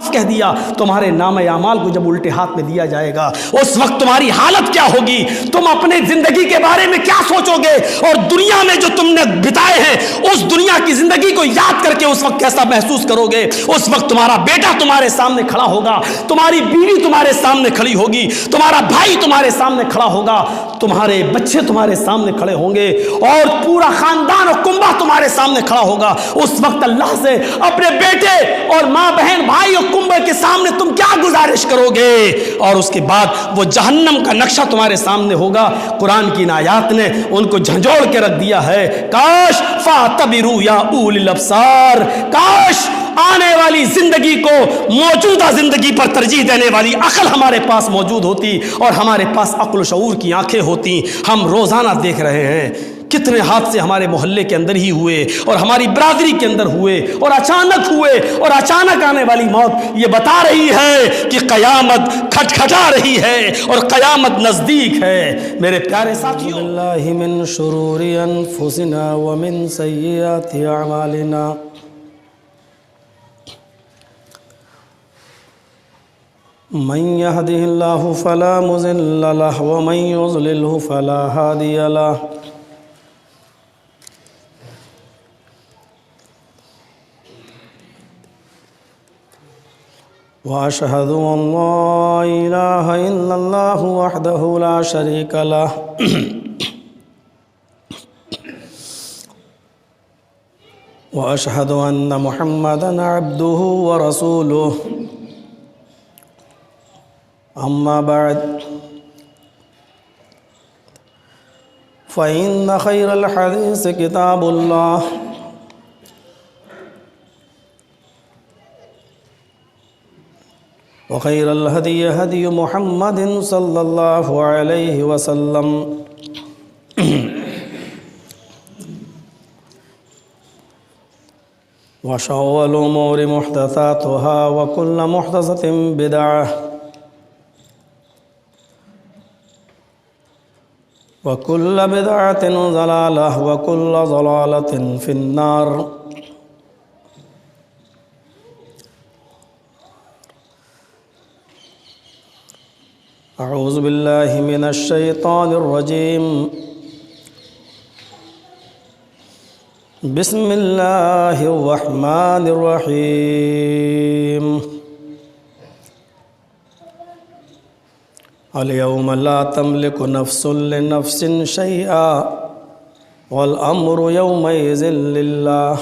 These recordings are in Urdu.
معاف کہہ دیا، تمہارے نام اعمال کو جب الٹے ہاتھ میں دیا جائے گا اس وقت تمہاری حالت کیا ہوگی؟ تم اپنے زندگی کے بارے میں کیا سوچو گے؟ اور دنیا میں جو تم نے بتائے ہیں اس دنیا کی زندگی کو یاد کر کے اس وقت کیسا محسوس کرو گے؟ اس وقت تمہارا بیٹا تمہارے سامنے کھڑا ہوگا، تمہاری بیوی تمہارے سامنے کھڑی ہوگی، تمہارا بھائی تمہارے سامنے کھڑا ہوگا، تمہارے بچے تمہارے سامنے کھڑے ہوں گے، اور پورا خاندان اور کنبہ تمہارے سامنے کھڑا ہوگا۔ اس وقت اللہ سے اپنے بیٹے اور ماں بہن بھائی اور کنبے کے سامنے تم کیا گزارش کرو گے؟ اور اس کے بعد وہ جہنم کا نقشہ تمہارے سامنے ہوگا۔ قرآن کی ان آیات نے ان کو جھنجھوڑ کے رکھ دیا ہے۔ کاش فاعتبروا یا اولی الابصار، کاش آنے والی زندگی کو موجودہ زندگی پر ترجیح دینے والی عقل ہمارے پاس موجود ہوتی اور ہمارے پاس عقل و شعور کی آنکھیں ہوتی۔ ہم روزانہ دیکھ رہے ہیں کتنے حادثے ہمارے محلے کے اندر ہی ہوئے اور ہماری برادری کے اندر ہوئے اور اچانک ہوئے، اور اچانک آنے والی موت یہ بتا رہی ہے کہ قیامت کھٹکھٹا رہی ہے اور قیامت نزدیک ہے۔ میرے پیارے ساتھیوں، باللہ من شرور انفسنا ومن سیئات اعمالنا، من يهده الله فلا مضل له ومن يضلله فلا هادي له، وأشهد أن لا إله إلا الله وحده لا شريك له وأشهد أن محمدًا عبده ورسوله، أما بعد فإن خير الحديث كتاب الله، وخير الهدي هدي محمد صلى الله عليه وسلم، وشر الأمور محدثاتها وكل محدثة بدعة وكل بدعة ضلالة وكل ضلالة في النار۔ أعوذ بالله من الشيطان الرجيم، بسم الله الرحمن الرحيم، اليوم لا تملك نفس لنفس شيئا والأمر يومئذ لله،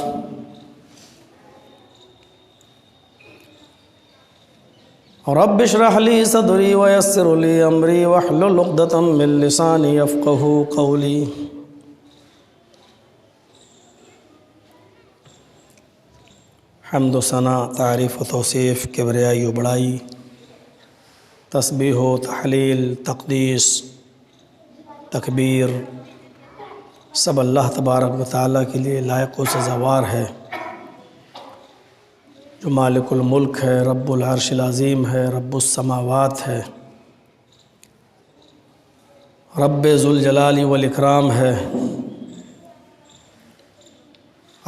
رب اشرح لي صدري ويسر لي أمري واحلل عقدة من لساني يفقهوا قولي۔ حمد و ثنا، تعریف و توصیف، کبریائی و بڑائی، تسبیح و تحلیل، تقدیس، تکبیر، سب اللہ تبارک و تعالیٰ کے لیے لائق و سزاوار ہے، جو مالک الملک ہے، رب العرش العظیم ہے، رب السماوات ہے، رب ذوالجلال والاکرام ہے،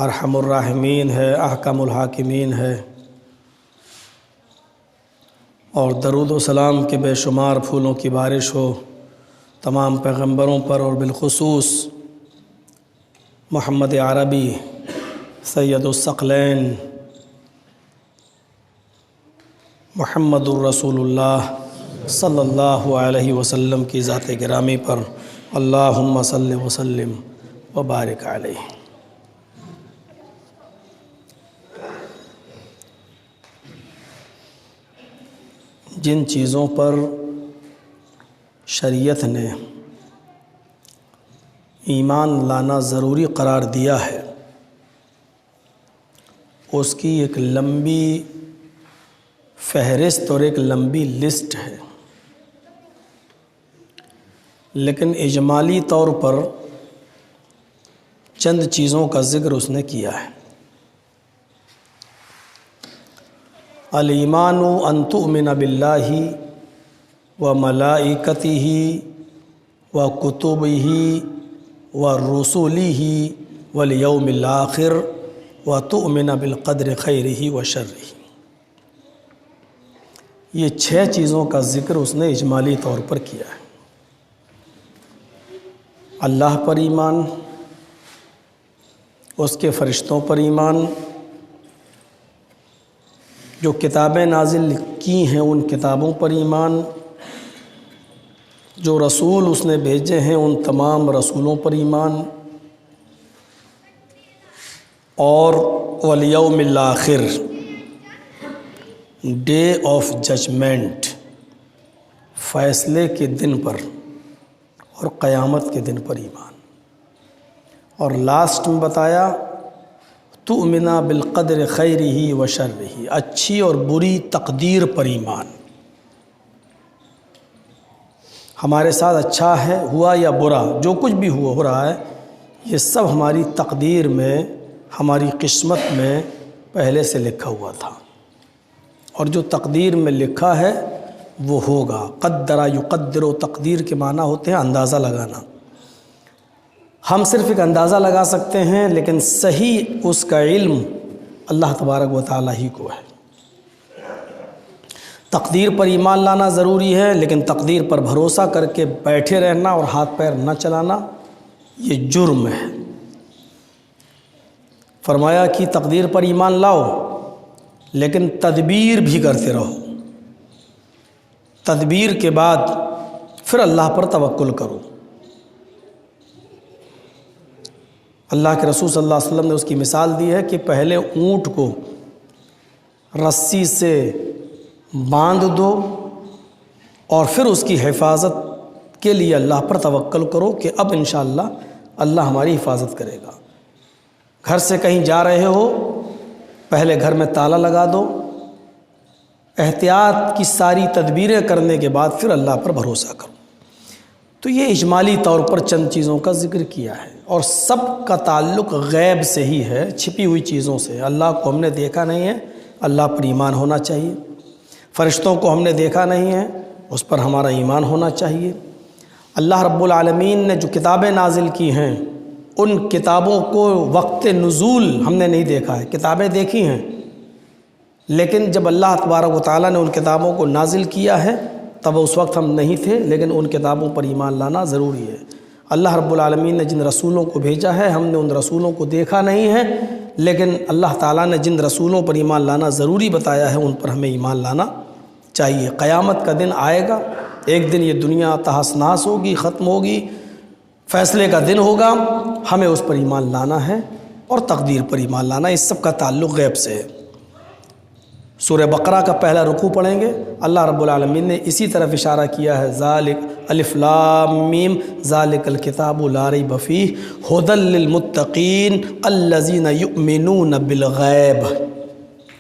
ارحم الراحمین ہے، احکم الحاکمین ہے، اور درود و سلام کے بے شمار پھولوں کی بارش ہو تمام پیغمبروں پر، اور بالخصوص محمد عربی سید الثقلین محمد الرسول اللہ صلی اللہ علیہ وسلم کی ذات گرامی پر اللہم صلی وسلم وبارک علیہ۔ جن چیزوں پر شریعت نے ایمان لانا ضروری قرار دیا ہے اس کی ایک لمبی فہرست اور ایک لمبی لسٹ ہے، لیکن اجمالی طور پر چند چیزوں کا ذکر اس نے کیا ہے۔ الایمان ان تؤمن باللہ وملائکتہ وکتبہ ورسلہ والیوم الآخر وتؤمن بالقدر خیرہ وشرہ۔ یہ 6 چیزوں کا ذکر اس نے اجمالی طور پر کیا ہے۔ اللہ پر ایمان، اس کے فرشتوں پر ایمان، جو کتابیں نازل کی ہیں ان کتابوں پر ایمان، جو رسول اس نے بھیجے ہیں ان تمام رسولوں پر ایمان، اور والیوم الآخر، ڈے آف ججمنٹ، فیصلے کے دن پر اور قیامت کے دن پر ایمان۔ اور لاسٹ میں بتایا تؤمن بالقدر خیرہ و شرہ، اچھی اور بری تقدیر پر ایمان۔ ہمارے ساتھ اچھا ہے ہوا یا برا، جو کچھ بھی ہو رہا ہے، یہ سب ہماری تقدیر میں، ہماری قسمت میں پہلے سے لکھا ہوا تھا، اور جو تقدیر میں لکھا ہے وہ ہوگا۔ قدر یقدر، و تقدیر کے معنی ہوتے ہیں اندازہ لگانا۔ ہم صرف ایک اندازہ لگا سکتے ہیں، لیکن صحیح اس کا علم اللہ تبارک و تعالیٰ ہی کو ہے۔ تقدیر پر ایمان لانا ضروری ہے، لیکن تقدیر پر بھروسہ کر کے بیٹھے رہنا اور ہاتھ پیر نہ چلانا یہ جرم ہے۔ فرمایا کہ تقدیر پر ایمان لاؤ، لیکن تدبیر بھی کرتے رہو۔ تدبیر کے بعد پھر اللہ پر توکل کرو۔ اللہ کے رسول صلی اللہ علیہ وسلم نے اس کی مثال دی ہے کہ پہلے اونٹ کو رسی سے باندھ دو اور پھر اس کی حفاظت کے لیے اللہ پر توکل کرو کہ اب انشاءاللہ اللہ ہماری حفاظت کرے گا۔ گھر سے کہیں جا رہے ہو، پہلے گھر میں تالا لگا دو، احتیاط کی ساری تدبیریں کرنے کے بعد پھر اللہ پر بھروسہ کرو۔ تو یہ اجمالی طور پر چند چیزوں کا ذکر کیا ہے، اور سب کا تعلق غیب سے ہی ہے، چھپی ہوئی چیزوں سے۔ اللہ کو ہم نے دیکھا نہیں ہے، اللہ پر ایمان ہونا چاہیے۔ فرشتوں کو ہم نے دیکھا نہیں ہے، اس پر ہمارا ایمان ہونا چاہیے۔ اللہ رب العالمین نے جو کتابیں نازل کی ہیں، ان کتابوں کو وقت نزول ہم نے نہیں دیکھا ہے، کتابیں دیکھی ہیں، لیکن جب اللہ تبارک و تعالیٰ نے ان کتابوں کو نازل کیا ہے تب اس وقت ہم نہیں تھے، لیکن ان کتابوں پر ایمان لانا ضروری ہے۔ اللہ رب العالمین نے جن رسولوں کو بھیجا ہے، ہم نے ان رسولوں کو دیکھا نہیں ہے، لیکن اللہ تعالیٰ نے جن رسولوں پر ایمان لانا ضروری بتایا ہے ان پر ہمیں ایمان لانا چاہیے۔ قیامت کا دن آئے گا، ایک دن یہ دنیا تہس نہس ہوگی، ختم ہوگی، فیصلے کا دن ہوگا، ہمیں اس پر ایمان لانا ہے اور تقدیر پر ایمان لانا ہے۔ اس سب کا تعلق غیب سے ہے۔ سورہ بقرہ کا پہلا رکوع پڑھیں گے، اللہ رب العالمین نے اسی طرف اشارہ کیا ہے، ذالک الف لام میم ذالک الکتاب لا ریب فیہ ھدی للمتقین الذین یؤمنون بالغیب۔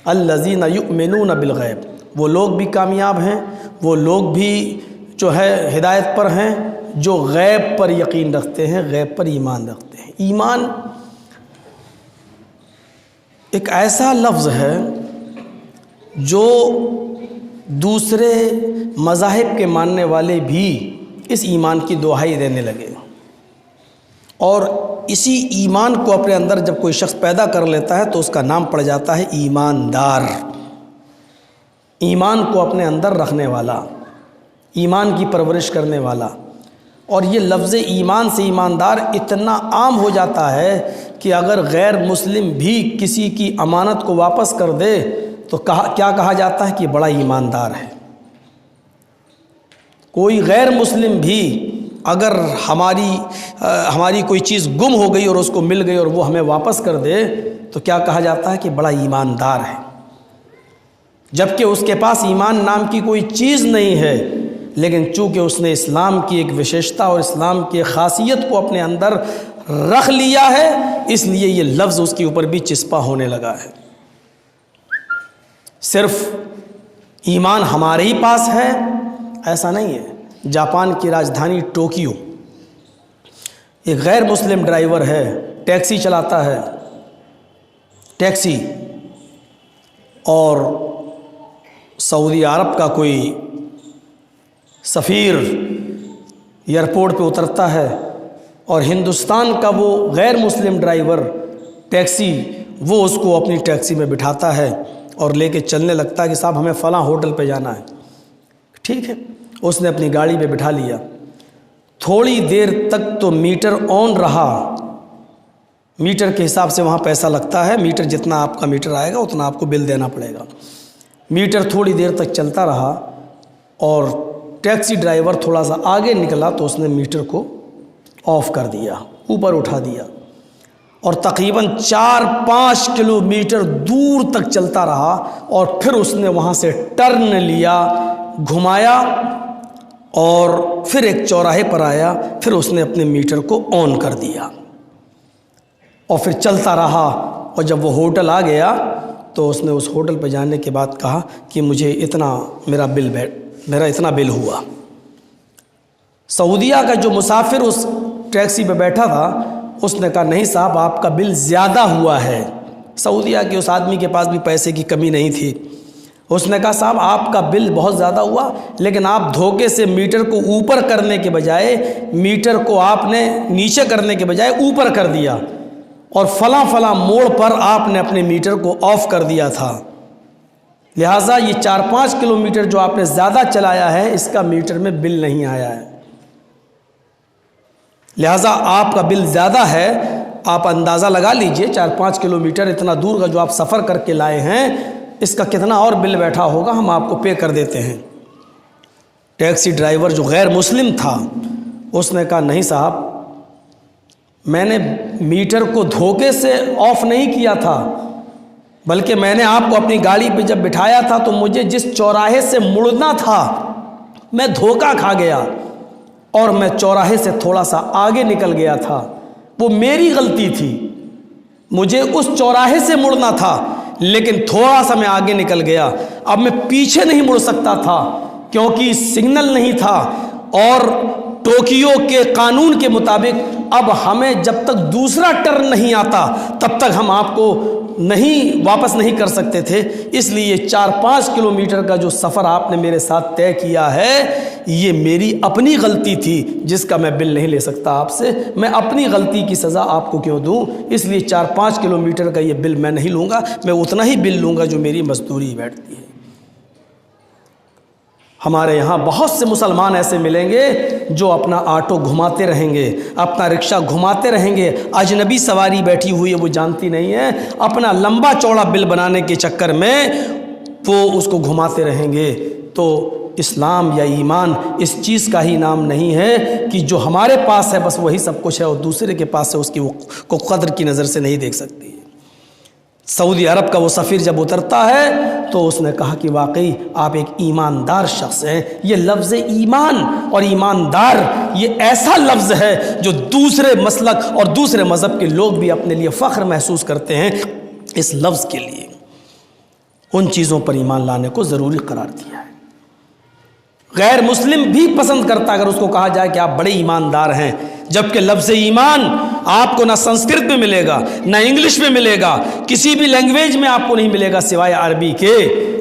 الذین یؤمنون بالغیب، وہ لوگ بھی کامیاب ہیں، وہ لوگ بھی جو ہے ہدایت پر ہیں جو غیب پر یقین رکھتے ہیں، غیب پر ایمان رکھتے ہیں۔ ایمان ایک ایسا لفظ ہے جو دوسرے مذاہب کے ماننے والے بھی اس ایمان کی دہائی دینے لگے، اور اسی ایمان کو اپنے اندر جب کوئی شخص پیدا کر لیتا ہے تو اس کا نام پڑ جاتا ہے ایماندار۔ ایمان کو اپنے اندر رکھنے والا، ایمان کی پرورش کرنے والا۔ اور یہ لفظ ایمان سے ایماندار اتنا عام ہو جاتا ہے کہ اگر غیر مسلم بھی کسی کی امانت کو واپس کر دے تو کیا کہا جاتا ہے کہ بڑا ایماندار ہے۔ کوئی غیر مسلم بھی اگر ہماری کوئی چیز گم ہو گئی اور اس کو مل گئی اور وہ ہمیں واپس کر دے تو کیا کہا جاتا ہے کہ بڑا ایماندار ہے، جبکہ اس کے پاس ایمان نام کی کوئی چیز نہیں ہے، لیکن چونکہ اس نے اسلام کی ایک وشیشتا اور اسلام کی خاصیت کو اپنے اندر رکھ لیا ہے، اس لیے یہ لفظ اس کے اوپر بھی چسپا ہونے لگا ہے۔ صرف ایمان ہمارے ہی پاس ہے ایسا نہیں ہے۔ جاپان کی راجدھانی ٹوکیو، ایک غیر مسلم ڈرائیور ہے، ٹیکسی چلاتا ہے، ٹیکسی، اور سعودی عرب کا کوئی سفیر ایئرپورٹ پہ اترتا ہے اور ہندوستان کا وہ غیر مسلم ڈرائیور ٹیکسی وہ اس کو اپنی ٹیکسی میں بٹھاتا ہے اور لے کے چلنے لگتا ہے کہ صاحب ہمیں فلاں ہوٹل پہ جانا ہے۔ ٹھیک ہے، اس نے اپنی گاڑی پہ بٹھا لیا، تھوڑی دیر تک تو میٹر آن رہا، میٹر کے حساب سے وہاں پیسہ لگتا ہے، میٹر جتنا آپ کا میٹر آئے گا اتنا آپ کو بل دینا پڑے گا۔ میٹر تھوڑی دیر تک چلتا رہا اور ٹیکسی ڈرائیور تھوڑا سا آگے نکلا تو اس نے میٹر کو آف کر دیا، اوپر اٹھا دیا، اور تقریباً 4-5 کلومیٹر دور تک چلتا رہا، اور پھر اس نے وہاں سے ٹرن لیا، گھمایا، اور پھر ایک چوراہے پر آیا، پھر اس نے اپنے میٹر کو آن کر دیا اور پھر چلتا رہا۔ اور جب وہ ہوٹل آ گیا تو اس نے اس ہوٹل پہ جانے کے بعد کہا کہ مجھے میرا اتنا بل ہوا۔ سعودیہ کا جو مسافر اس ٹیکسی پہ بیٹھا تھا اس نے کہا نہیں صاحب آپ کا بل زیادہ ہوا ہے۔ سعودیہ کے اس آدمی کے پاس بھی پیسے کی کمی نہیں تھی۔ اس نے کہا صاحب آپ کا بل بہت زیادہ ہوا، لیکن آپ دھوکے سے میٹر کو اوپر کرنے کے بجائے، میٹر کو آپ نے نیچے کرنے کے بجائے اوپر کر دیا، اور فلاں فلاں موڑ پر آپ نے اپنے میٹر کو آف کر دیا تھا، لہٰذا یہ 4-5 کلومیٹر جو آپ نے زیادہ چلایا ہے اس کا میٹر میں بل نہیں آیا ہے، لہٰذا آپ کا بل زیادہ ہے۔ آپ اندازہ لگا لیجئے 4-5 کلومیٹر اتنا دور کا جو آپ سفر کر کے لائے ہیں اس کا کتنا اور بل بیٹھا ہوگا، ہم آپ کو پے کر دیتے ہیں۔ ٹیکسی ڈرائیور جو غیر مسلم تھا اس نے کہا نہیں صاحب میں نے میٹر کو دھوکے سے آف نہیں کیا تھا، بلکہ میں نے آپ کو اپنی گاڑی پہ جب بٹھایا تھا تو مجھے جس چوراہے سے مڑنا تھا میں دھوکہ کھا گیا، اور میں چوراہے سے تھوڑا سا آگے نکل گیا تھا، وہ میری غلطی تھی، مجھے اس چوراہے سے مڑنا تھا لیکن تھوڑا سا میں آگے نکل گیا، اب میں پیچھے نہیں مڑ سکتا تھا کیونکہ سگنل نہیں تھا، اور ٹوکیو کے قانون کے مطابق اب ہمیں جب تک دوسرا ٹرن نہیں آتا تب تک ہم آپ کو واپس نہیں کر سکتے تھے، اس لیے 4-5 کلومیٹر کا جو سفر آپ نے میرے ساتھ طے کیا ہے یہ میری اپنی غلطی تھی جس کا میں بل نہیں لے سکتا آپ سے، میں اپنی غلطی کی سزا آپ کو کیوں دوں، اس لیے 4-5 کلومیٹر کا یہ بل میں نہیں لوں گا، میں اتنا ہی بل لوں گا جو میری مزدوری بیٹھتی ہے۔ ہمارے یہاں بہت سے مسلمان ایسے ملیں گے جو اپنا آٹو گھماتے رہیں گے، اپنا رکشہ گھماتے رہیں گے، اجنبی سواری بیٹھی ہوئی ہے وہ جانتی نہیں ہے، اپنا لمبا چوڑا بل بنانے کے چکر میں وہ اس کو گھماتے رہیں گے۔ تو اسلام یا ایمان اس چیز کا ہی نام نہیں ہے کہ جو ہمارے پاس ہے بس وہی سب کچھ ہے اور دوسرے کے پاس ہے اس کی کو قدر کی نظر سے نہیں دیکھ سکتی۔ سعودی عرب کا وہ سفیر جب اترتا ہے تو اس نے کہا کہ واقعی آپ ایک ایماندار شخص ہیں۔ یہ لفظ ایمان اور ایماندار یہ ایسا لفظ ہے جو دوسرے مسلک اور دوسرے مذہب کے لوگ بھی اپنے لیے فخر محسوس کرتے ہیں اس لفظ کے لیے۔ ان چیزوں پر ایمان لانے کو ضروری قرار دیا ہے۔ غیر مسلم بھی پسند کرتا اگر اس کو کہا جائے کہ آپ بڑے ایماندار ہیں، جبکہ لفظ ایمان آپ کو نہ سنسکرت میں ملے گا نہ انگلش میں ملے گا، کسی بھی لینگویج میں آپ کو نہیں ملے گا سوائے عربی کے،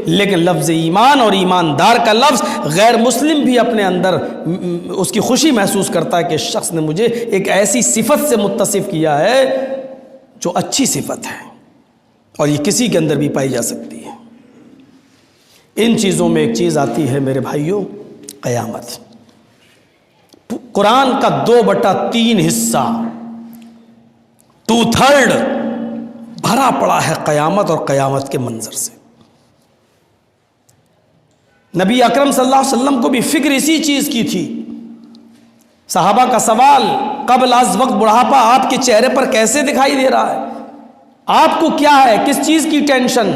لیکن لفظ ایمان اور ایماندار کا لفظ غیر مسلم بھی اپنے اندر اس کی خوشی محسوس کرتا ہے کہ شخص نے مجھے ایک ایسی صفت سے متصف کیا ہے جو اچھی صفت ہے اور یہ کسی کے اندر بھی پائی جا سکتی ہے۔ ان چیزوں میں ایک چیز آتی ہے میرے بھائیوں، قیامت۔ قرآن کا 2/3 حصہ 2/3 بھرا پڑا ہے قیامت اور قیامت کے منظر سے۔ نبی اکرم صلی اللہ علیہ وسلم کو بھی فکر اسی چیز کی تھی۔ صحابہ کا سوال قبل از وقت بڑھاپا آپ کے چہرے پر کیسے دکھائی دے رہا ہے، آپ کو کیا ہے، کس چیز کی ٹینشن؟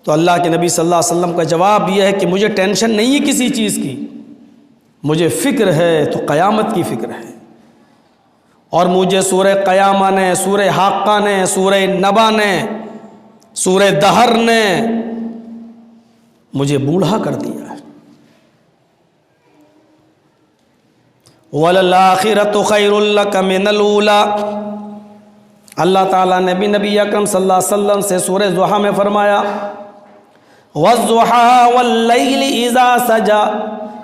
تو اللہ کے نبی صلی اللہ علیہ وسلم کا جواب یہ ہے کہ مجھے ٹینشن نہیں ہے کسی چیز کی، مجھے فکر ہے تو قیامت کی فکر ہے، اور مجھے سورہ قیامہ نے، سورہ حاقہ نے، سورہ نبا نے، سورہ دہر نے مجھے بوڑھا کر دیا ہے۔ وَلَلْآخِرَةُ خَيْرٌ لَكَ مِنَ الْأُولَىٰ، اللہ تعالیٰ نے بھی نبی اکرم صلی اللہ علیہ وسلم سے سورہ ضحیٰ میں فرمایا وَالضُّحَىٰ وَاللَّيْلِ إِذَا سَجَىٰ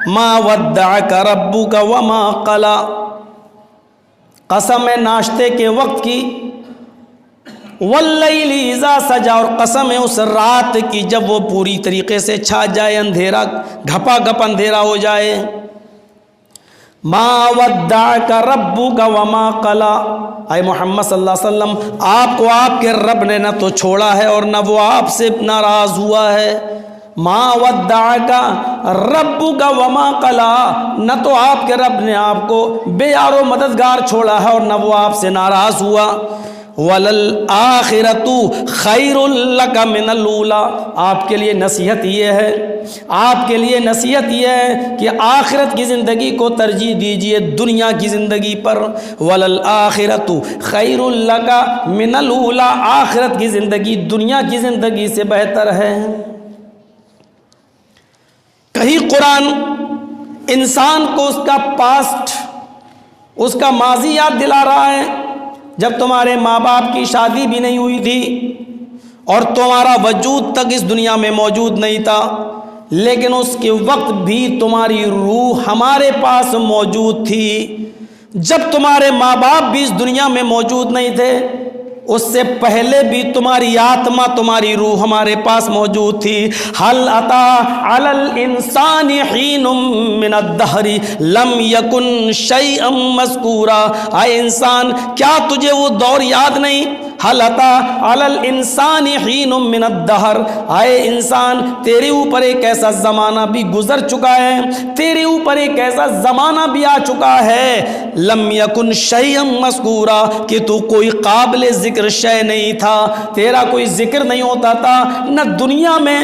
مَا وَدَّعَكَ رَبُّكَ وَمَا قَلَىٰ، قسم ہے ناشتے کے وقت کی واللیل اذا سجا، اور قسم ہے اس رات کی جب وہ پوری طریقے سے چھا جائے، اندھیرا گھپا گپ اندھیرا ہو جائے۔ ما ودعک ربک وما قلی، اے محمد صلی اللہ علیہ وسلم آپ کو آپ کے رب نے نہ تو چھوڑا ہے اور نہ وہ آپ سے ناراض ہوا ہے۔ ما ودعک ربک وما قلی، نہ تو آپ کے رب نے آپ کو بے یار و مددگار چھوڑا ہے اور نہ وہ آپ سے ناراض ہوا۔ وَلَلْآخِرَةُ خَيْرٌ لَكَ مِنَ الْأُولَىٰ، آپ کے لیے نصیحت یہ ہے، آپ کے لیے نصیحت یہ ہے کہ آخرت کی زندگی کو ترجیح دیجئے دنیا کی زندگی پر۔ وَلَلْآخِرَةُ خَيْرٌ لَكَ مِنَ الْأُولَىٰ، آخرت کی زندگی دنیا کی زندگی سے بہتر ہے۔ کہیں قرآن انسان کو اس کا پاسٹ، اس کا ماضی یاد دلا رہا ہے، جب تمہارے ماں باپ کی شادی بھی نہیں ہوئی تھی اور تمہارا وجود تک اس دنیا میں موجود نہیں تھا، لیکن اس کے وقت بھی تمہاری روح ہمارے پاس موجود تھی۔ جب تمہارے ماں باپ بھی اس دنیا میں موجود نہیں تھے، اس سے پہلے بھی تمہاری آتما، تمہاری روح ہمارے پاس موجود تھی۔ هل أتى على الإنسان حين من الدهر لم يكن شيئا مذكورا، اے انسان کیا تجھے وہ دور یاد نہیں؟ هل أتى على الإنسان حين من الدهر، اے انسان تیرے اوپر ایک ایسا زمانہ بھی گزر چکا ہے، تیرے اوپر ایک ایسا زمانہ بھی آ چکا ہے، لم يكن شيئا مذكورا، کہ تو کوئی قابل ذکر شے نہیں تھا، تیرا کوئی ذکر نہیں ہوتا تھا، نہ دنیا میں،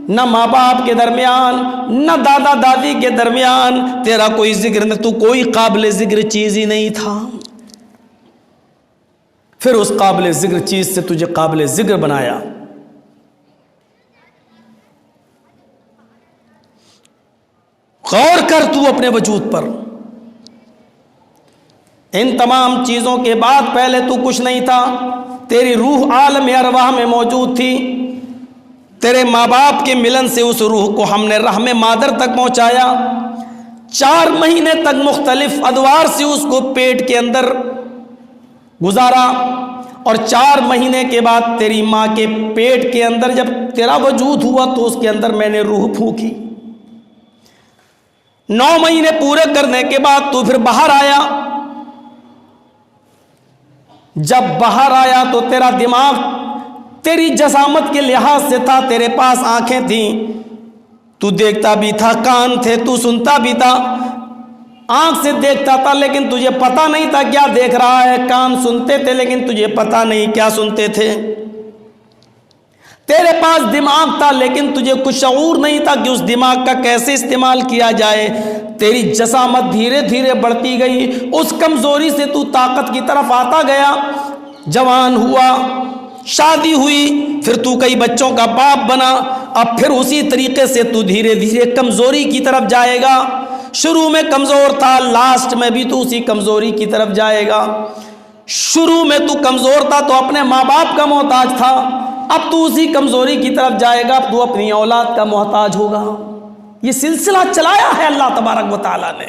نہ ماں باپ کے درمیان، نہ دادا دادی کے درمیان تیرا کوئی ذکر نہیں، تو کوئی قابل ذکر چیز ہی نہیں تھا۔ پھر اس قابل ذکر چیز سے تجھے قابل ذکر بنایا۔ غور کر تو اپنے وجود پر، ان تمام چیزوں کے بعد پہلے تو کچھ نہیں تھا، تیری روح عالم ارواح میں موجود تھی، تیرے ماں باپ کے ملن سے اس روح کو ہم نے رحم مادر تک پہنچایا، 4 مہینے تک مختلف ادوار سے اس کو پیٹ کے اندر گزارا، اور 4 مہینے کے بعد تیری ماں کے پیٹ کے اندر جب تیرا وجود ہوا تو اس کے اندر میں نے روح پھونکی۔ 9 مہینے پورے کرنے کے بعد تو پھر باہر آیا، جب باہر آیا تو تیرا دماغ تیری جسامت کے لحاظ سے تھا، تیرے پاس آنکھیں تھیں، تو دیکھتا بھی تھا، کان تھے، تو سنتا بھی تھا، آنکھ سے دیکھتا تھا لیکن تجھے پتا نہیں تھا کیا دیکھ رہا ہے، کان سنتے تھے لیکن تجھے پتا نہیں کیا سنتے تھے، تیرے پاس دماغ تھا لیکن تجھے کچھ شعور نہیں تھا کہ اس دماغ کا کیسے استعمال کیا جائے۔ تیری جسامت دھیرے دھیرے بڑھتی گئی، اس کمزوری سے تو طاقت کی طرف آتا گیا، جوان ہوا، شادی ہوئی، پھر تو کئی بچوں کا باپ بنا، اب پھر اسی طریقے سے تو دھیرے دھیرے کمزوری کی طرف جائے گا۔ شروع میں کمزور تھا، لاسٹ میں بھی تو اسی کمزوری کی طرف جائے گا۔ شروع میں تو کمزور تھا تو اپنے ماں باپ کا محتاج تھا، اب تو اسی کمزوری کی طرف جائے گا، اب تو اپنی اولاد کا محتاج ہوگا۔ یہ سلسلہ چلایا ہے اللہ تبارک و تعالیٰ نے۔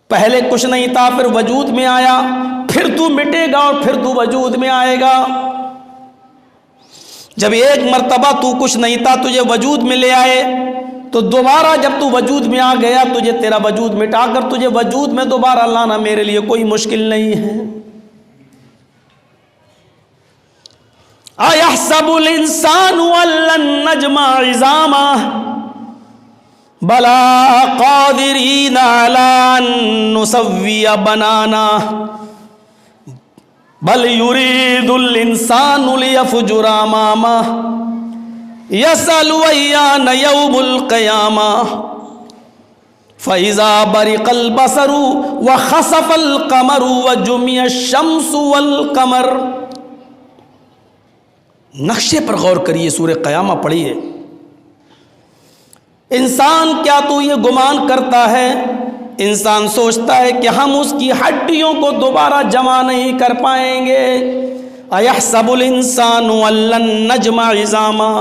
پہلے کچھ نہیں تھا، پھر وجود میں آیا، پھر تو مٹے گا اور پھر تو وجود میں آئے گا۔ جب ایک مرتبہ تو کچھ نہیں تھا تجھے وجود میں لے آئے، تو دوبارہ جب تو وجود میں آ گیا تجھے تیرا وجود مٹا کر تجھے وجود میں دوبارہ لانا میرے لیے کوئی مشکل نہیں ہے۔ أَيَحْسَبُ الْإِنسَانُ أَن لَّن نَّجْمَعَ عِظَامَهُ بَلَىٰ قَادِرِينَ عَلَىٰ أَن نُّسَوِّيَ بَنَانَهُ بَلْ يُرِيدُ الْإِنسَانُ لِيَفْجُرَ أَمَامَهُ يَسْأَلُ أَيَّانَ يَوْمُ الْقِيَامَةِ فَإِذَا بَرِقَ الْبَصَرُ وَخَسَفَ الْقَمَرُ وَجُمِعَ الشَّمْسُ وَالْقَمَرُ۔ نقشے پر غور کریے، سورہ قیامہ پڑھیے۔ انسان کیا تو یہ گمان کرتا ہے، انسان سوچتا ہے کہ ہم اس کی ہڈیوں کو دوبارہ جمع نہیں کر پائیں گے۔ اَيَحْسَبُ الْإِنسَانُ أَن لَّن نَّجْمَعَ عِظَامَهُ،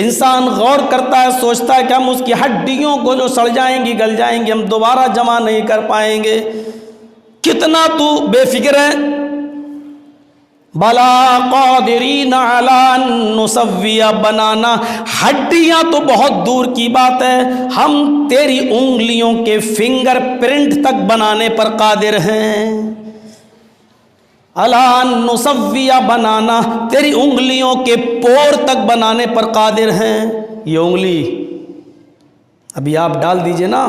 انسان غور کرتا ہے، سوچتا ہے کہ ہم اس کی ہڈیوں کو جو سڑ جائیں گی، گل جائیں گی، ہم دوبارہ جمع نہیں کر پائیں گے۔ کتنا تو بے فکر ہے، بلا قادرین علی ان نسوی بنانا، ہڈیاں تو بہت دور کی بات ہے، ہم تیری انگلیوں کے فنگر پرنٹ تک بنانے پر قادر ہیں۔ علی ان نسوی بنانا، تیری انگلیوں کے پور تک بنانے پر قادر ہیں۔ یہ انگلی ابھی آپ ڈال دیجئے نا،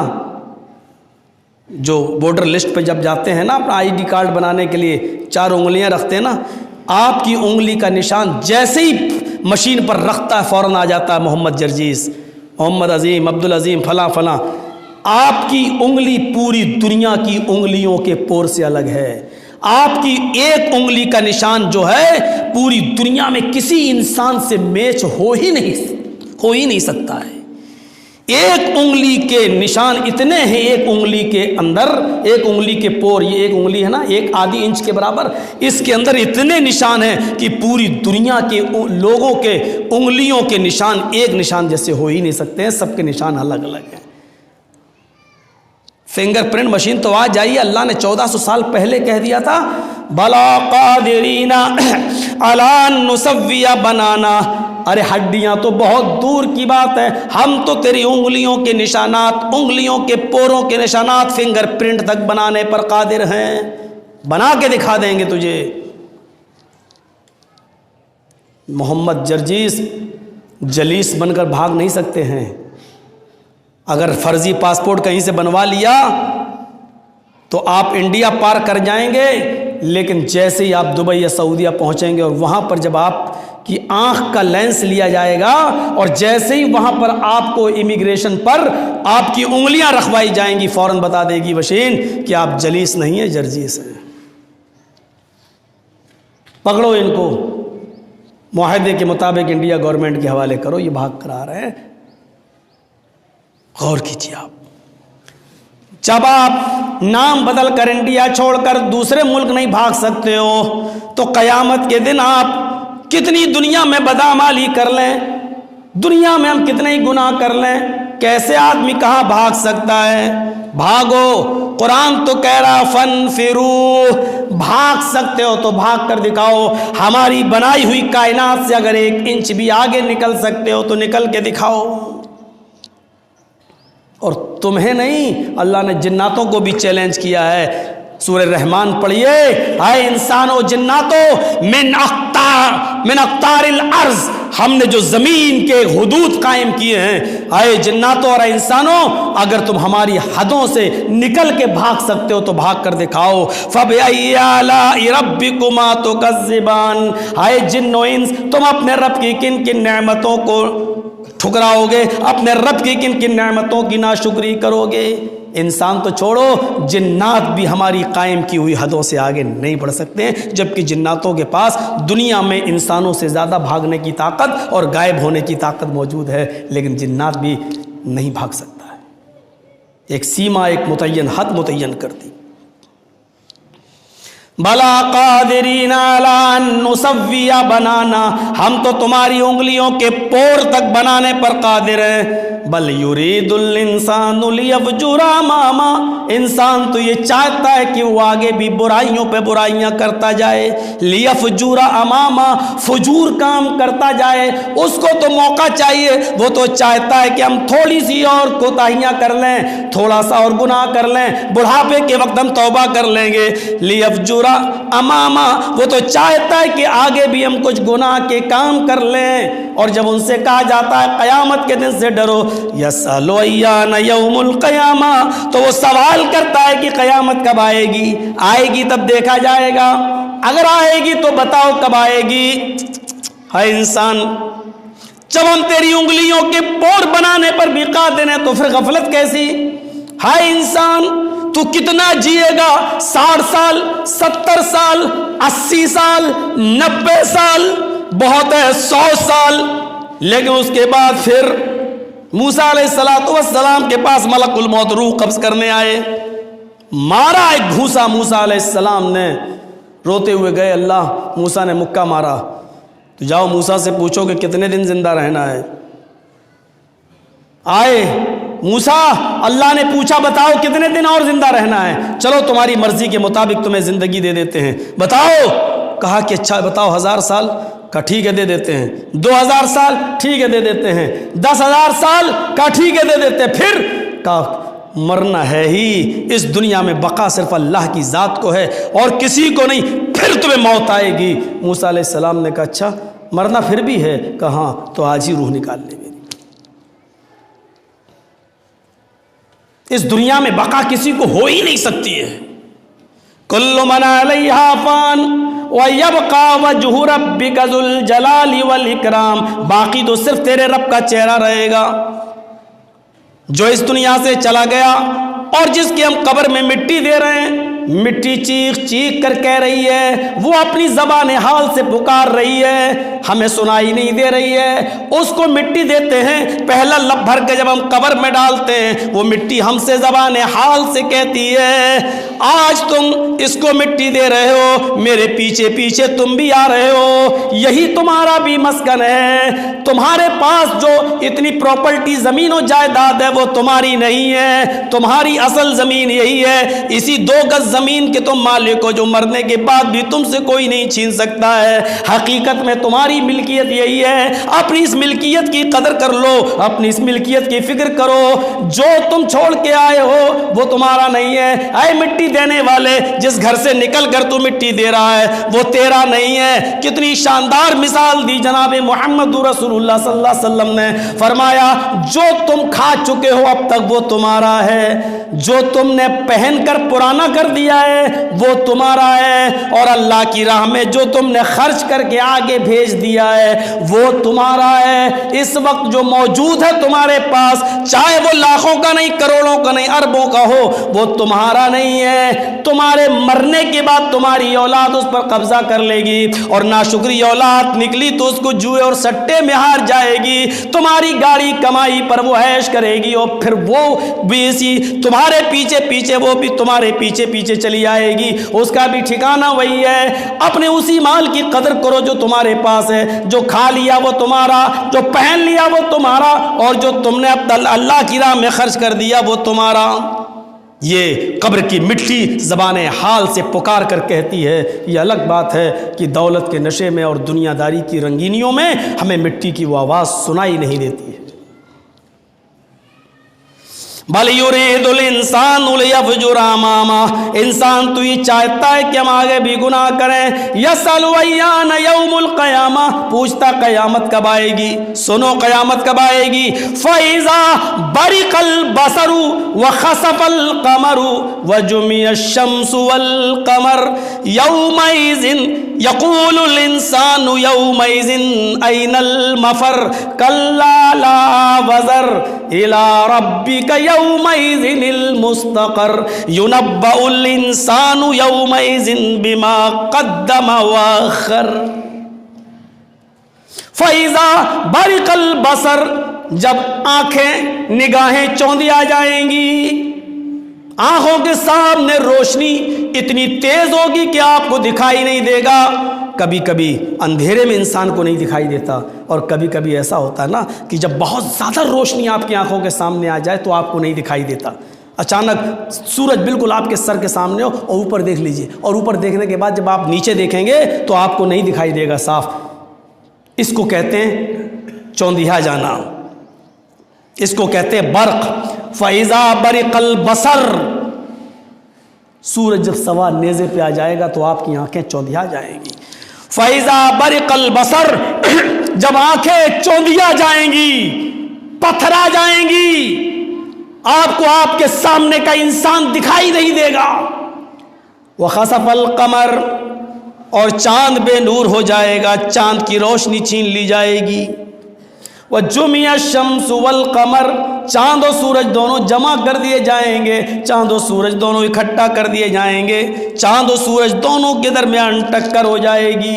جو ووٹر لسٹ پہ جب جاتے ہیں نا اپنا آئی ڈی کارڈ بنانے کے لیے 4 انگلیاں رکھتے ہیں نا، آپ کی انگلی کا نشان جیسے ہی مشین پر رکھتا ہے فوراً آ جاتا ہے محمد جرجیس، محمد عظیم، عبدالعظیم، فلاں فلاں۔ آپ کی انگلی پوری دنیا کی انگلیوں کے پور سے الگ ہے۔ آپ کی ایک انگلی کا نشان جو ہے پوری دنیا میں کسی انسان سے میچ ہو ہی نہیں سکتا ہے۔ ایک انگلی کے نشان اتنے ہیں، ایک انگلی کے اندر، ایک انگلی کے پور، یہ ایک انگلی ہے نا 1/2 انچ کے برابر، اس کے اندر اتنے نشان ہیں کہ پوری دنیا کے لوگوں کے انگلیوں کے نشان ایک نشان جیسے ہو ہی نہیں سکتے ہیں، سب کے نشان الگ الگ ہیں۔ فنگر پرنٹ مشین تو آ جائیے، اللہ نے 1400 سال پہلے کہہ دیا تھا بلا قادرین علی ان نسوی بنانا، ارے ہڈیاں تو بہت دور کی بات ہے، ہم تو تیری انگلیوں کے نشانات، انگلیوں کے پوروں کے نشانات فنگر پرنٹ تک بنانے پر قادر ہیں، بنا کے دکھا دیں گے تجھے۔ محمد جرجیس جلیس بن کر بھاگ نہیں سکتے ہیں، اگر فرضی پاسپورٹ کہیں سے بنوا لیا تو آپ انڈیا پار کر جائیں گے، لیکن جیسے ہی آپ دبئی یا سعودیہ پہنچیں گے اور وہاں پر جب آپ کی آنکھ کا لینس لیا جائے گا اور جیسے ہی وہاں پر آپ کو امیگریشن پر آپ کی انگلیاں رکھوائی جائیں گی، فوراً بتا دے گی مشین کہ آپ جلیس نہیں ہیں، جرجیس ہیں۔ پکڑو ان کو، معاہدے کے مطابق انڈیا گورنمنٹ کے حوالے کرو، یہ بھاگ کر آ رہے ہیں۔ غور کیجیے آپ، جب آپ نام بدل کر انڈیا چھوڑ کر دوسرے ملک نہیں بھاگ سکتے ہو تو قیامت کے دن آپ کتنی دنیا میں بدعمالی کر لیں، دنیا میں ہم کتنے ہی گناہ کر لیں، کیسے آدمی کہاں بھاگ سکتا ہے؟ بھاگو، قرآن تو کہہ رہا فنفرو، بھاگ سکتے ہو تو بھاگ کر دکھاؤ۔ ہماری بنائی ہوئی کائنات سے اگر 1 انچ بھی آگے نکل سکتے ہو تو نکل کے دکھاؤ۔ اور تمہیں نہیں، اللہ نے جناتوں کو بھی چیلنج کیا ہے، سورہ رحمان پڑھیے، اے انسانوں جناتوں، من اقطار الارض، ہم نے جو زمین کے حدود قائم کیے ہیں، اے جناتوں اور اے انسانوں، اگر تم ہماری حدوں سے نکل کے بھاگ سکتے ہو تو بھاگ کر دکھاؤ۔ فَبِأَيِّ آلَاءِ رَبِّكُمَا تُكَذِّبَانِ، اے جن و انس، تم اپنے رب کی کن کن نعمتوں کو ٹھکراؤ گے، اپنے رب کی کن کن نعمتوں کی ناشکری کرو گے؟ انسان تو چھوڑو، جنات بھی ہماری قائم کی ہوئی حدوں سے آگے نہیں بڑھ سکتے ہیں، جبکہ جناتوں کے پاس دنیا میں انسانوں سے زیادہ بھاگنے کی طاقت اور غائب ہونے کی طاقت موجود ہے، لیکن جنات بھی نہیں بھاگ سکتا ہے۔ ایک سیما، ایک متعین حد متعین کر دی۔ بلا قادرین علی ان نسوی بنانا، ہم تو تمہاری انگلیوں کے پور تک بنانے پر قادر ہیں۔ بل یرید الانسان لیفجر اماما، انسان تو یہ چاہتا ہے کہ وہ آگے بھی برائیوں پہ برائیاں کرتا جائے، لیفجر اماما، فجور کام کرتا جائے، اس کو تو موقع چاہیے، وہ تو چاہتا ہے کہ ہم تھوڑی سی اور کوتاہیاں کر لیں، تھوڑا سا اور گناہ کر لیں، بڑھاپے کے وقت ہم توبہ کر لیں گے۔ لیفجر اماما، وہ تو چاہتا ہے کہ آگے بھی ہم کچھ گناہ کے کام کر لیں، اور جب ان سے کہا جاتا ہے قیامت کے دن سے ڈرو، یسألو ایان یوم القیامہ، تو وہ سوال کرتا ہے کہ قیامت کب آئے گی؟ آئے گی تب دیکھا جائے گا، اگر آئے گی تو بتاؤ کب آئے گی؟ ہے انسان، جب ہم تیری انگلیوں کے پور بنانے پر بھی قادر ہیں تو پھر غفلت کیسی؟ ہے انسان، تو کتنا جیے گا؟ 60 سال، 70 سال، 80 سال، 90 سال، بہت ہے 100 سال، لیکن اس کے بعد پھر موسیٰ علیہ السلام کے پاس ملک الموت روح قبض کرنے آئے، مارا ایک گھوسا موسیٰ علیہ السلام نے، روتے ہوئے گئے، اللہ موسیٰ نے مکہ مارا، تو جاؤ موسیٰ سے پوچھو کہ کتنے دن زندہ رہنا ہے۔ آئے موسیٰ، اللہ نے پوچھا بتاؤ کتنے دن اور زندہ رہنا ہے؟ چلو تمہاری مرضی کے مطابق تمہیں زندگی دے دیتے ہیں، بتاؤ کہا کہ اچھا بتاؤ 1000 سال؟ کہا ٹھیک ہے دے دیتے ہیں۔ 2000 سال؟ ٹھیک ہے دے دیتے ہیں۔ 10,000 سال؟ کہا ٹھیک ہے دے دیتے ہیں۔ پھر کہا مرنا ہے ہی، اس دنیا میں بقا صرف اللہ کی ذات کو ہے اور کسی کو نہیں، پھر تمہیں موت آئے گی۔ موسیٰ علیہ السلام نے کہا اچھا مرنا پھر بھی ہے؟ کہا ہاں، تو آج ہی روح نکال لے میری۔ اس دنیا میں بقا کسی کو ہو ہی نہیں سکتی ہے۔ کل من علیہا فان وَيَبْقَى وَجْهُ رَبِّكَ ذُو الْجَلَالِ وَالْإِكْرَامِ، باقی تو صرف تیرے رب کا چہرہ رہے گا۔ جو اس دنیا سے چلا گیا اور جس کی ہم قبر میں مٹی دے رہے ہیں، مٹی چیخ چیخ کر کہہ رہی ہے، وہ اپنی زبان حال سے پکار رہی ہے، ہمیں سنائی نہیں دے رہی ہے۔ اس کو مٹی دیتے ہیں، پہلا لب بھر کے جب ہم قبر میں ڈالتے ہیں، وہ مٹی ہم سے زبان حال سے کہتی ہے آج تم اس کو مٹی دے رہے ہو، میرے پیچھے پیچھے تم بھی آ رہے ہو، یہی تمہارا بھی مسکن ہے۔ تمہارے پاس جو اتنی پراپرٹی زمین و جائیداد ہے وہ تمہاری نہیں ہے، تمہاری اصل زمین یہی ہے، اسی 2 گز زمین کے تم مالک ہو جو مرنے کے بعد بھی تم سے کوئی نہیں چھین سکتا ہے۔ حقیقت میں تمہاری ملکیت یہی ہے، اپنی اس ملکیت کی قدر کر لو، اپنی اس ملکیت کی فکر کرو، جو تم چھوڑ کے آئے ہو وہ تمہارا نہیں ہے۔ اے مٹی دینے والے، جس گھر سے نکل کر تو مٹی دے رہا ہے وہ تیرا نہیں ہے۔ کتنی شاندار مثال دی جناب محمد رسول اللہ صلی اللہ علیہ وسلم نے، فرمایا جو تم کھا چکے ہو اب تک وہ تمہارا ہے، جو تم نے پہن کر پرانا کر دیا ہے وہ تمہارا ہے، اور اللہ کی راہ میں جو تم نے خرچ کر کے آگے بھیج دیا ہے وہ تمہارا ہے۔ اس وقت جو موجود ہے تمہارے پاس، چاہے وہ لاکھوں کا نہیں، کروڑوں کا نہیں، اربوں کا ہو، وہ تمہارا نہیں ہے۔ تمہارے مرنے کے بعد تمہاری اولاد اس پر قبضہ کر لے گی، اور ناشکری اولاد نکلی تو اس کو جوئے اور سٹے میں ہار جائے گی۔ تمہاری گاڑی کمائی پر وہ عیش کرے گی، اور پھر وہ بھی اسی تمہارے پیچھے پیچھے، وہ بھی تمہارے پیچھے پیچھے چلی آئے گی، اس کا بھی ٹھکانہ وہی ہے۔ اپنے اسی مال کی قدر کرو جو تمہارے پاس ہے، جو کھا لیا وہ تمہارا، جو پہن لیا وہ تمہارا، اور جو تم نے اللہ کی راہ میں خرچ کر دیا وہ تمہارا۔ یہ قبر کی مٹی زبان حال سے پکار کر کہتی ہے۔ یہ الگ بات ہے کہ دولت کے نشے میں اور دنیا داری کی رنگینیوں میں ہمیں مٹی کی وہ آواز سنائی نہیں دیتی ہے۔ بل یرید الانسان لیفجر امامہ، انسان تو یہ چاہتا ہے کہ ہم آگے بھی گناہ کریں۔ یسأل ایان یوم القیامہ، پوچھتا قیامت کب آئے گی؟ سنو قیامت کب آئے گی؟ فَإِذَا بَرِقَ الْبَصَرُ وَخَسَفَ الْقَمَرُ وَجُمِعَ الشَّمْسُ وَالْقَمَرُ يَوْمَئِذٍ يَقُولُ الْإِنسَانُ يَوْمَئِذٍ أَيْنَ الْمَفَرُّ كَلَّا لَا وَزَرَ إِلَى رَبِّكَ يَوْمَئِذٍ الْمُسْتَقَرُّ يُنَبَّأُ الْإِنسَانُ يَوْمَئِذٍ بِمَا قَدَّمَ وَأَخَّرَ۔ فَإِذَا بَرِقَ الْبَصَرُ، جب آنکھیں نگاہیں چوندی آ جائیں گی، آنکھوں کے سامنے روشنی اتنی تیز ہوگی کہ آپ کو دکھائی نہیں دے گا۔ کبھی کبھی اندھیرے میں انسان کو نہیں دکھائی دیتا، اور کبھی کبھی ایسا ہوتا ہے نا کہ جب بہت زیادہ روشنی آپ کی آنکھوں کے سامنے آ جائے تو آپ کو نہیں دکھائی دیتا۔ اچانک سورج بالکل آپ کے سر کے سامنے ہو اور اوپر دیکھ لیجئے، اور اوپر دیکھنے کے بعد جب آپ نیچے دیکھیں گے تو آپ کو نہیں دکھائی دے گا صاف۔ اس کو کہتے ہیں چوندیا جانا، اس کو کہتے ہیں برق۔ فَإِذَا بَرِقَ الْبَصَرُ، سورج جب سوا نیزے پہ آ جائے گا تو آپ کی آنکھیں چوندیا جائیں گی۔ فَإِذَا بَرِقَ الْبَصَرُ، جب آنکھیں چوندیا جائیں گی، پتھرا جائیں گی، آپ کو آپ کے سامنے کا انسان دکھائی نہیں دے گا۔ وَخَسَفَ الْقَمَرُ، اور چاند بے نور ہو جائے گا، چاند کی روشنی چھین لی جائے گی۔ وَجُمِعَ الشَّمْسُ وَالْقَمَرُ، چاند و سورج دونوں جمع کر دیے جائیں گے، چاند و سورج دونوں اکٹھا کر دیے جائیں گے، چاند و سورج دونوں کے درمیان ٹکر ہو جائے گی۔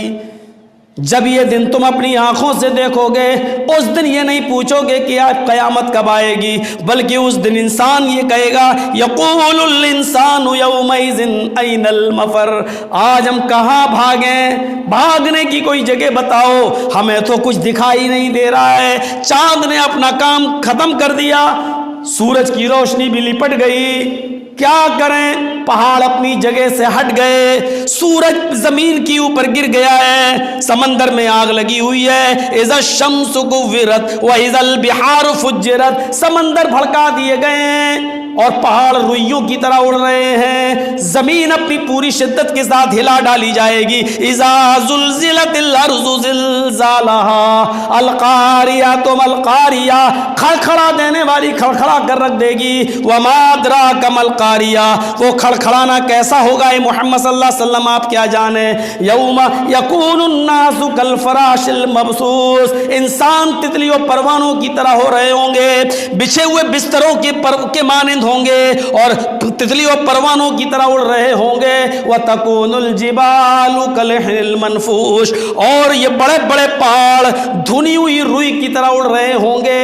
جب یہ دن تم اپنی آنکھوں سے دیکھو گے، اس دن یہ نہیں پوچھو گے کہ آج قیامت کب آئے گی، بلکہ اس دن انسان یہ کہے گا یقول الانسان یومئذ این المفر، آج ہم کہاں بھاگیں، بھاگنے کی کوئی جگہ بتاؤ، ہمیں تو کچھ دکھائی نہیں دے رہا ہے۔ چاند نے اپنا کام ختم کر دیا، سورج کی روشنی بھی لپٹ گئی، کیا کریں؟ پہاڑ اپنی جگہ سے ہٹ گئے، سورج زمین کے اوپر گر گیا ہے، سمندر میں آگ لگی ہوئی ہے، اذا الشمس کورت واذا البحار فجرت، سمندر بھڑکا دیے گئے ہیں اور پہاڑ روئیوں کی طرح اڑ رہے ہیں، زمین اپنی پوری شدت کے ساتھ ہلا ڈالی جائے گی، اذا زلزلت الارض زلزالها القاریہ ما القاریہ، کھڑکھڑا دینے والی کھڑکھڑا کر رکھ دے گی، وما ادراک ما القاریہ، وہ کھڑکھڑانا کیسا ہوگا اے محمد صلی اللہ علیہ وسلم آپ کیا جانیں، یوم یکون الناس کالفراش المبثوث، انسان تتلیوں پروانوں کی طرح ہو رہے ہوں گے، بچھے ہوئے بستروں کے مانند ہوں گے اور تتلیوں پروانوں کی طرح اڑ رہے ہوں گے، وَتَكُونُ الْجِبَالُ كَالْعِهْنِ الْمَنْفُوشِ، اور یہ بڑے بڑے پہاڑ دھنی ہوئی روئی کی طرح اڑ رہے ہوں گے،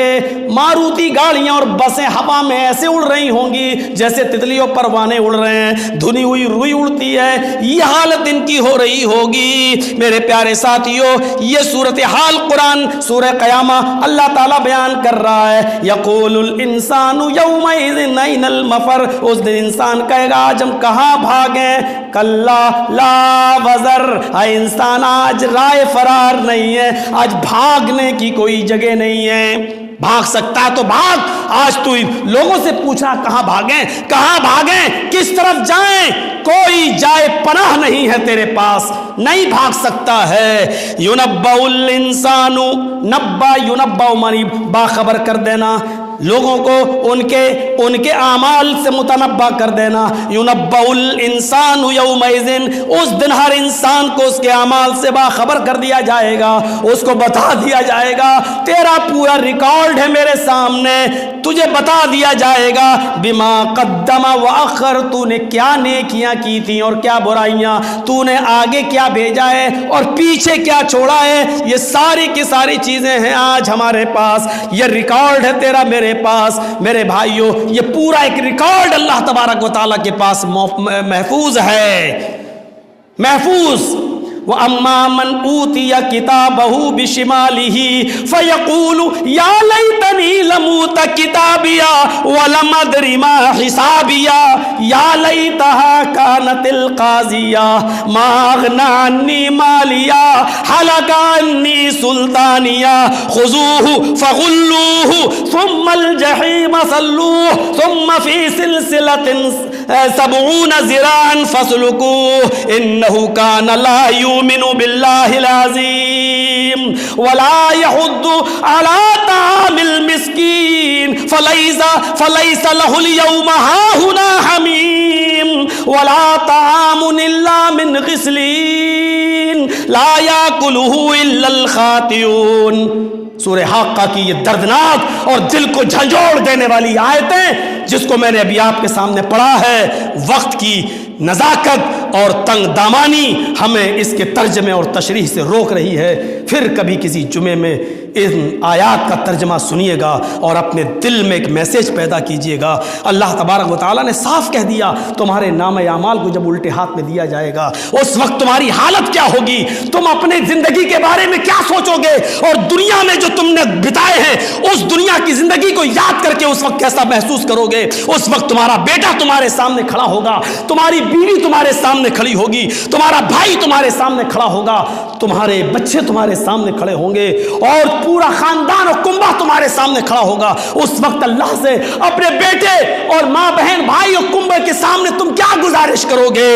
ماروتی گاڑیاں اور بسیں ہوا میں ایسے اڑ رہی ہوں گی جیسے تتلیوں پروانے اڑ رہے ہیں، دھنی ہوئی روئی اڑتی ہے، یہ حالت ان کی ہو رہی ہوگی۔ میرے پیارے ساتھیوں، یہ صورتحال قرآن سورہ قیامہ اللہ تعالیٰ بیان کر رہا ہے، یقول الانسان یومئذ این المفر، اس دن انسان کہے گا آج ہم کہاں بھاگیں، کلا لا وزر، اے انسان آج رائے فرار نہیں ہے، آج بھاگنے کی کوئی جگہ نہیں ہے، بھاگ سکتا تو بھاگ، آج تو لوگوں سے پوچھا کہاں بھاگیں، کس طرف جائیں، کوئی جائے پناہ نہیں ہے تیرے پاس، نہیں بھاگ سکتا ہے۔ ینبأ الانسان، نبا ینبأ معنی باخبر کر دینا، لوگوں کو ان کے اعمال سے متنبع کر دینا، ینبأ الانسان یومئذ، اس دن ہر انسان کو اس کے اعمال سے باخبر کر دیا جائے گا، اس کو بتا دیا جائے گا، تیرا پورا ریکارڈ ہے میرے سامنے، تجھے بتا دیا جائے گا، بما قدم واخر، تو نے کیا نیکیاں کی تھیں اور کیا برائیاں، تو نے آگے کیا بھیجا ہے اور پیچھے کیا چھوڑا ہے، یہ ساری کی ساری چیزیں ہیں آج ہمارے پاس، یہ ریکارڈ ہے تیرا میرے پاس۔ میرے بھائیوں، یہ پورا ایک ریکارڈ اللہ تبارک و تعالیٰ کے پاس محفوظ ہے، محفوظ۔ وَأَمَّا مَنْ أُوتِيَ كِتَابَهُ بِشِمَالِهِ فَيَقُولُ يَا لَيْتَنِي لَمْ أُوتَ كِتَابِيَهْ وَلَمْ أَدْرِ مَا حِسَابِيَهْ يَا لَيْتَهَا كَانَتِ الْقَاضِيَةَ مَا أَغْنَىٰ عَنِّي مَالِيَهْ هَلَكَ عَنِّي سُلْطَانِيَهْ خُذُوهُ فَغُلُّوهُ ثُمَّ الْجَحِيمَ صَلُّوهُ ثُمَّ فِي سِلْسِلَةٍ 70 ذراعا فاسلكوه انه كان لا يؤمن بالله العظيم ولا يحض على طعام المسكين فليس له اليوم هاهنا حميم ولا طعام الا من غسلين لا ياكله الا الخاطئون۔ سورہ حاقہ کی یہ دردناک اور دل کو جھنجھوڑ دینے والی آیتیں جس کو میں نے ابھی آپ کے سامنے پڑھا ہے، وقت کی نزاکت اور تنگ دامانی ہمیں اس کے ترجمے اور تشریح سے روک رہی ہے۔ پھر کبھی کسی جمعے میں ان آیات کا ترجمہ سنیے گا اور اپنے دل میں ایک میسیج پیدا کیجئے گا۔ اللہ تبارک و تعالیٰ نے صاف کہہ دیا، تمہارے نام اعمال کو جب الٹے ہاتھ میں دیا جائے گا اس وقت تمہاری حالت کیا ہوگی، تم اپنے زندگی کے بارے میں کیا سوچو گے، اور دنیا میں جو تم نے بتائے ہیں اس دنیا کی زندگی کو یاد کر کے اس وقت کیسا محسوس کرو گے۔ اس وقت تمہارا بیٹا تمہارے سامنے کھڑا ہوگا، تمہاری بیوی تمہارے سامنے کھڑی ہوگی، تمہارا بھائی تمہارے سامنے کھڑا ہوگا، تمہارے بچے تمہارے سامنے کھڑے ہوں گے، اور پورا خاندان اور کنبہ تمہارے سامنے کھڑا ہوگا۔ اس وقت اللہ سے اپنے بیٹے اور ماں بہن بھائی اور کنبے کے سامنے تم کیا گزارش کرو گے،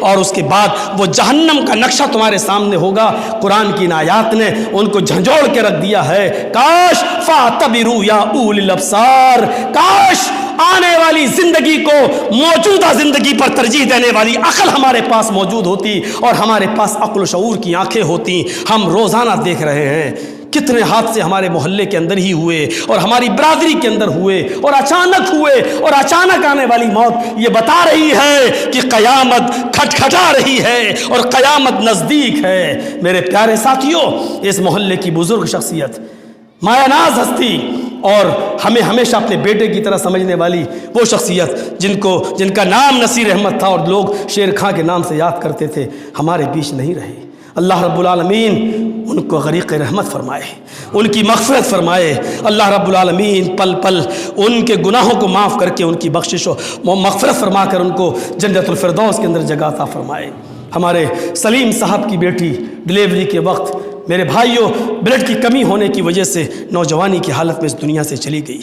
اور اس کے بعد وہ جہنم کا نقشہ تمہارے سامنے ہوگا۔ قرآن کی ان آیات نے ان کو جھنجھوڑ کے رکھ دیا ہے۔ کاش فاعتبروا یا اولی الابصار، کاش آنے والی زندگی کو موجودہ زندگی پر ترجیح دینے والی عقل ہمارے پاس موجود ہوتی اور ہمارے پاس عقل و شعور کی آنکھیں ہوتی۔ ہم روزانہ دیکھ رہے ہیں کتنے حادثے ہمارے محلے کے اندر ہی ہوئے اور ہماری برادری کے اندر ہوئے اور اچانک ہوئے، اور اچانک آنے والی موت یہ بتا رہی ہے کہ قیامت کھٹکھٹا رہی ہے اور قیامت نزدیک ہے۔ میرے پیارے ساتھیوں، اس محلے کی بزرگ شخصیت، مایہ ناز ہستی اور ہمیں ہمیشہ اپنے بیٹے کی طرح سمجھنے والی وہ شخصیت جن کا نام نصیر احمد تھا اور لوگ شیر خاں کے نام سے یاد کرتے تھے، ہمارے بیچ نہیں رہی۔ اللہ رب العالمین ان کو غریق رحمت فرمائے، ان کی مغفرت فرمائے۔ اللہ رب العالمین پل پل ان کے گناہوں کو معاف کر کے ان کی بخشش و مغفرت فرما کر ان کو جنت الفردوس کے اندر جگہ عطا فرمائے۔ ہمارے سلیم صاحب کی بیٹی ڈیلیوری کے وقت میرے بھائیوں بلڈ کی کمی ہونے کی وجہ سے نوجوانی کی حالت میں اس دنیا سے چلی گئی،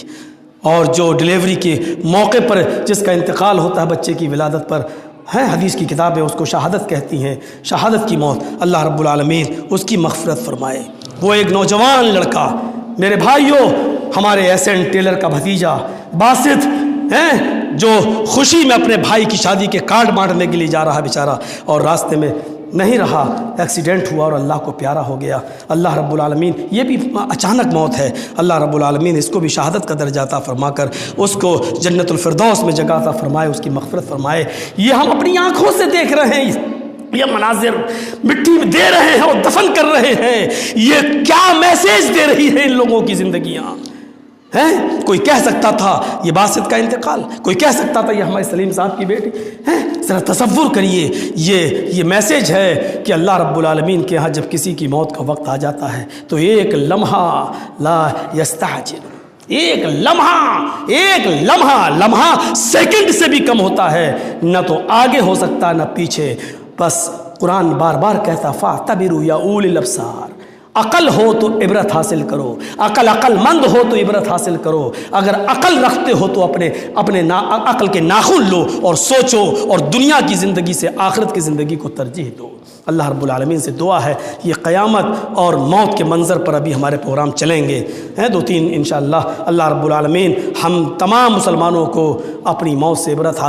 اور جو ڈیلیوری کے موقع پر جس کا انتقال ہوتا ہے بچے کی ولادت پر، ہیں حدیث کی کتابیں اس کو شہادت کہتی ہیں، شہادت کی موت، اللہ رب العالمین اس کی مغفرت فرمائے۔ وہ ایک نوجوان لڑکا میرے بھائیوں، ہمارے ایسن ٹیلر کا بھتیجا باسط ہیں، جو خوشی میں اپنے بھائی کی شادی کے کارڈ بانٹنے کے لیے جا رہا بیچارہ، اور راستے میں نہیں رہا، ایکسیڈنٹ ہوا اور اللہ کو پیارا ہو گیا۔ اللہ رب العالمین، یہ بھی اچانک موت ہے، اللہ رب العالمین اس کو بھی شہادت کا درجہ عطا فرما کر اس کو جنت الفردوس میں جگہ عطا فرمائے، اس کی مغفرت فرمائے۔ یہ ہم اپنی آنکھوں سے دیکھ رہے ہیں، یہ مناظر مٹی میں دے رہے ہیں اور دفن کر رہے ہیں، یہ کیا میسیج دے رہی ہے ان لوگوں کی زندگیاں ہیں؟ کوئی کہہ سکتا تھا یہ باسط کا انتقال، کوئی کہہ سکتا تھا یہ ہمارے سلیم صاحب کی بیٹی ہیں۔ ذرا تصور کریے، یہ میسیج ہے کہ اللہ رب العالمین کے ہاں جب کسی کی موت کا وقت آ جاتا ہے تو ایک لمحہ لا یستعجل، ایک لمحہ سیکنڈ سے بھی کم ہوتا ہے، نہ تو آگے ہو سکتا نہ پیچھے۔ بس قرآن بار بار کہتا فاعتبروا یا اولی الابصار، عقل ہو تو عبرت حاصل کرو، عقل مند ہو تو عبرت حاصل کرو، اگر عقل رکھتے ہو تو اپنے عقل کے ناخن لو اور سوچو، اور دنیا کی زندگی سے آخرت کی زندگی کو ترجیح دو۔ اللہ رب العالمین سے دعا ہے، یہ قیامت اور موت کے منظر پر ابھی ہمارے پروگرام چلیں گے، ہیں 2-3 انشاءاللہ۔ اللہ رب العالمین ہم تمام مسلمانوں کو اپنی موت سے عبرت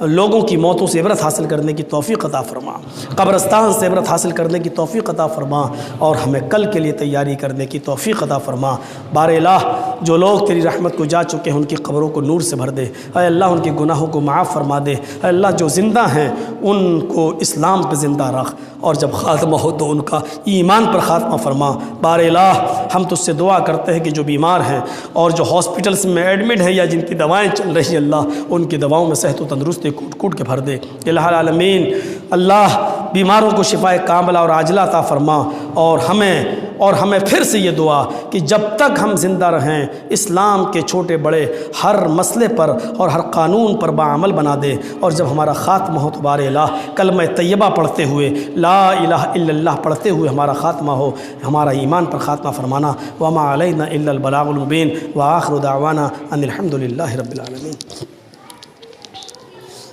لوگوں کی موتوں سے عبرت حاصل کرنے کی توفیق عطا فرما، قبرستان سے عبرت حاصل کرنے کی توفیق عطا فرما، اور ہمیں کل کے لیے تیاری کرنے کی توفیق عطا فرما۔ بار الہ جو لوگ تیری رحمت کو جا چکے ہیں ان کی قبروں کو نور سے بھر دے، اے اللہ ان کے گناہوں کو معاف فرما دے، اے اللہ جو زندہ ہیں ان کو اسلام پہ زندہ رکھ، اور جب خاتمہ ہو تو ان کا ایمان پر خاتمہ فرما۔ بار الہ ہم تجھ سے دعا کرتے ہیں کہ جو بیمار ہیں اور جو ہاسپٹلس میں ایڈمٹ ہیں یا جن کی دوائیں چل رہی ہیں، اللہ ان کی دواؤں میں صحت و تندرستی کوٹ کوٹ کے بھر دے۔ الہ العالمین اللہ بیماروں کو شفائے کاملہ اور عاجلہ عطا فرما، اور ہمیں پھر سے یہ دعا کہ جب تک ہم زندہ رہیں اسلام کے چھوٹے بڑے ہر مسئلے پر اور ہر قانون پر باعمل بنا دے، اور جب ہمارا خاتمہ ہو تو بار الہ کلمہ طیبہ پڑھتے ہوئے لا الہ الا اللہ پڑھتے ہوئے ہمارا خاتمہ ہو، ہمارا ایمان پر خاتمہ فرمانا۔ وما علینا الا البلاغ المبین، وآخر دعوانا ان الحمد للہ رب العالمین۔